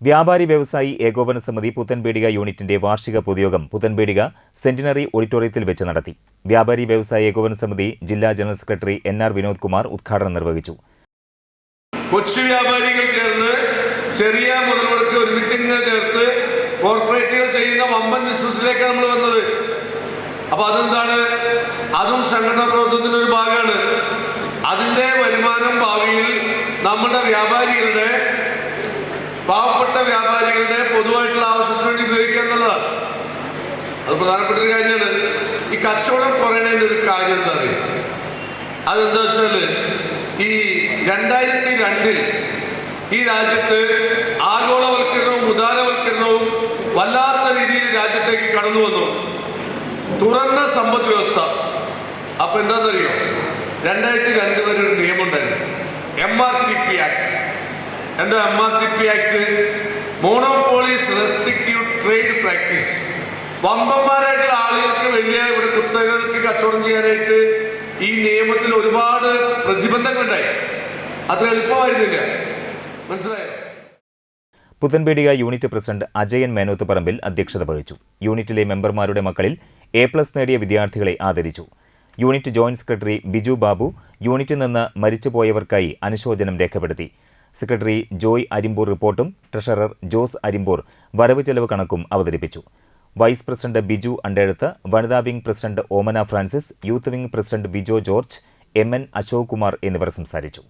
വ്യാപാരി വ്യവസായി ഏകോപന സമിതി പുത്തൻപേടിക യൂണിറ്റിന്റെ വാർഷിക പൊതുയോഗം പുത്തൻപേടിക സെന്റിനറി ഓഡിറ്റോറിയത്തിൽ വെച്ച് നടത്തി. വ്യാപാരി വ്യവസായി ഏകോപന സമിതി ജില്ലാ general secretary NR Vinod Kumar ഉദ്ഘാടനം നിർവഹിച്ചു. കൊച്ചു വ്യാപാരികൾ ചേർന്ന് ചെറിയ മുതൽമുടക്ക് ഒരുമിച്ച് ചേർത്ത് കോർപ്പറേറ്റുകൾ ചെയ്യുന്ന വമ്പൻ ബിസിനസ്സിലേക്കാണ് നമ്മൾ വന്നത്. അപ്പൊ അതെന്താണ്? അതും സംഘടനാ പ്രവർത്തനത്തിന്റെ ഒരു ഭാഗമാണ്. അതിന്റെ വരുമാനം ഭാവിയിൽ നമ്മുടെ വ്യാപാരികളുടെ പാവപ്പെട്ട വ്യാപാരികളുടെ പൊതുവായിട്ടുള്ള ആവശ്യത്തിന് വേണ്ടി ഉപയോഗിക്കുക എന്നുള്ളതാണ്. അത് പ്രധാനപ്പെട്ട ഒരു കാര്യമാണ്. ഈ കച്ചവടം കുറയുന്നതിൻ്റെ ഒരു കാര്യം എന്താ പറയുക? അതെന്താ വെച്ചാൽ ഈ 2002 ഈ രാജ്യത്ത് ആഗോളവൽക്കരണവും ഉദാരവൽക്കരണവും വല്ലാത്ത രീതിയിൽ രാജ്യത്തേക്ക് കടന്നു വന്നു. തുറന്ന സമ്പദ് വ്യവസ്ഥ. അപ്പൊ എന്താണെന്നറിയോ, 2002 വരെ ഒരു നിയമം ഉണ്ടായിരുന്നു, MRTP ആക്ട്. എന്താ MRTP act? Monopolies restrictive trade practice. വമ്പന്മാരായിട്ടുള്ള ആളുകൾക്ക് വലിയ ഇവിടെ കുത്തകൾക്ക് കച്ചവടം ചെയ്യാനായിട്ട് ഈ നിയമത്തിൽ ഒരുപാട് പ്രതിബന്ധങ്ങളുണ്ടായി. അത്ര എളുപ്പമായിരുന്നില്ല. മനസ്സിലായോ? പുത്തൻപേടിക യൂണിറ്റ് പ്രസിഡന്റ് അജയൻ മേനോത്ത് പറമ്പിൽ അധ്യക്ഷത വഹിച്ചു. യൂണിറ്റിലെ മെമ്പർമാരുടെ മക്കളിൽ A+ നേടിയ വിദ്യാർത്ഥികളെ ആദരിച്ചു. Unit joint secretary Biju Babu യൂണിറ്റിൽ നിന്ന് മരിച്ചുപോയവർക്കായി അനുശോചനം രേഖപ്പെടുത്തി. സെക്രട്ടറി ജോയ് അരിമ്പൂർ റിപ്പോർട്ടും ട്രഷറർ ജോസ് അരിമ്പൂർ വരവ് ചെലവ് കണക്കും അവതരിപ്പിച്ചു. വൈസ് പ്രസിഡന്റ് ബിജു അണ്ടേഴത്ത്, വനിതാ wing president Omana Francis, youth wing president Bijo George, MN Ashok Kumar എന്നിവർ സംസാരിച്ചു.